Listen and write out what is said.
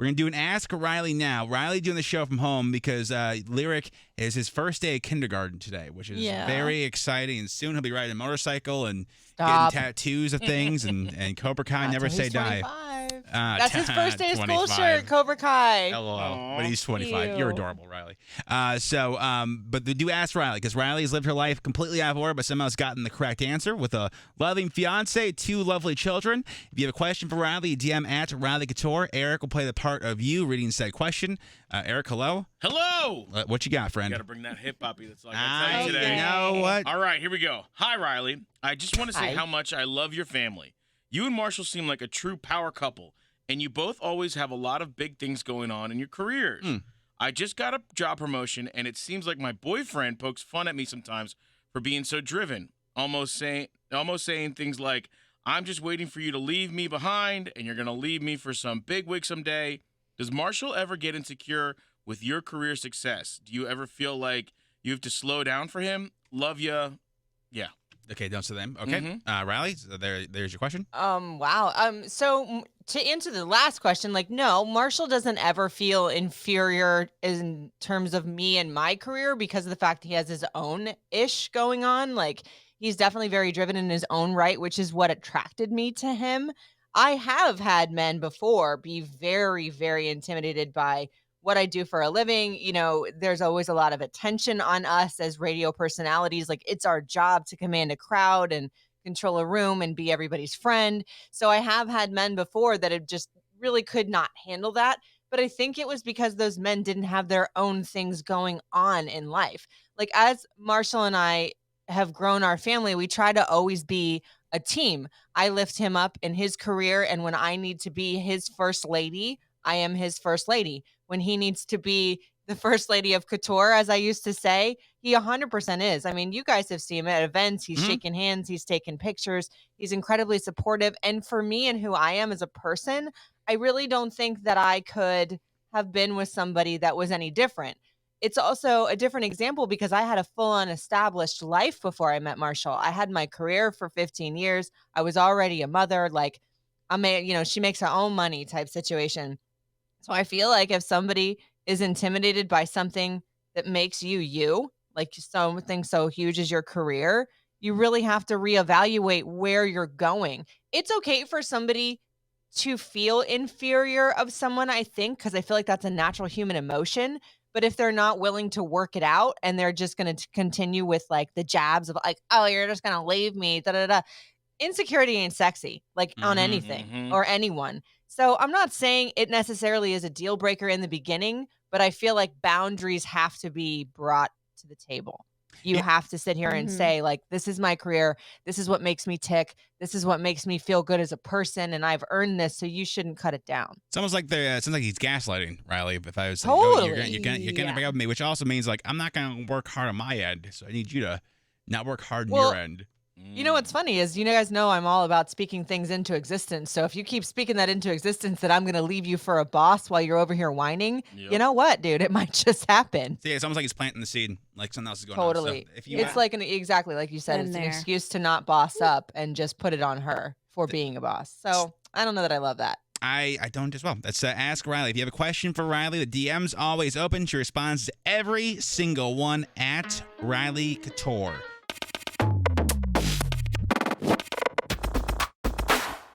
We're going to do an Ask Riley now. Riley doing the show from home because Lyric is his first day of kindergarten today, which is very exciting. And soon he'll be riding a motorcycle and getting tattoos of things. and Cobra Kai never say die. That's his first day of school shirt, Cobra Kai. Hello. But he's 25. Cute. You're adorable, Riley. But they do ask Riley because Riley has lived her life completely out of order, but somehow has gotten the correct answer with a loving fiance, 2 lovely children. If you have a question for Riley, DM at Riley Couture. Eric will play the part of you reading said question. Eric, hello. Hello. What you got, friend? You got to bring that hip hoppy that's like I tell you today. You know what? All right, here we go. Hi, Riley. I just want to say how much I love your family. You and Marshall seem like a true power couple, and you both always have a lot of big things going on in your careers. I just got a job promotion, and it seems like my boyfriend pokes fun at me sometimes for being so driven, almost saying things like, I'm just waiting for you to leave me behind, and you're going to leave me for some big wig someday. Does Marshall ever get insecure with your career success? Do you ever feel like you have to slow down for him? Love ya. Yeah. Okay, don't say them. Okay. Riley, so there's your question. Wow. So to answer the last question, no, Marshall doesn't ever feel inferior in terms of me and my career because of the fact he has his own ish going on. He's definitely very driven in his own right, which is what attracted me to him. I have had men before be very, very intimidated by what I do for a living. There's always a lot of attention on us as radio personalities. It's our job to command a crowd and control a room and be everybody's friend. So I have had men before that have just really could not handle that. But I think it was because those men didn't have their own things going on in life. As Marshall and I have grown our family, we try to always be a team. I lift him up in his career, and when I need to be his first lady, I am his first lady. When he needs to be the first lady of couture, as I used to say, he 100% is. I mean, you guys have seen him at events. He's shaking hands. He's taking pictures. He's incredibly supportive. And for me and who I am as a person, I really don't think that I could have been with somebody that was any different. It's also a different example because I had a full-on established life before I met Marshall. I had my career for 15 years. I was already a mother. She makes her own money type situation. So I feel like if somebody is intimidated by something that makes you, something so huge as your career, you really have to reevaluate where you're going. It's okay for somebody to feel inferior of someone, I think, because I feel like that's a natural human emotion. But if they're not willing to work it out and they're just going to continue with the jabs of oh, you're just going to leave me, da-da-da. Insecurity ain't sexy, on anything or anyone. So I'm not saying it necessarily is a deal breaker in the beginning, but I feel like boundaries have to be brought to the table. You have to sit here and say, this is my career. This is what makes me tick. This is what makes me feel good as a person. And I've earned this. So you shouldn't cut it down. It's almost like it sounds like he's gaslighting, Riley. If I was totally. You're going to break up with me, which also means I'm not going to work hard on my end. So I need you to not work hard on your end. You know what's funny is you guys know I'm all about speaking things into existence. So if you keep speaking that into existence that I'm going to leave you for a boss while you're over here whining, you know what, dude? It might just happen. See, it's almost like he's planting the seed, something else is going on. Totally. So it's exactly like you said, it's an excuse to not boss up and just put it on her for being a boss. So I don't know that I love that. I don't as well. That's Ask Riley. If you have a question for Riley, the DM's always open. She responds to every single one at Riley Couture.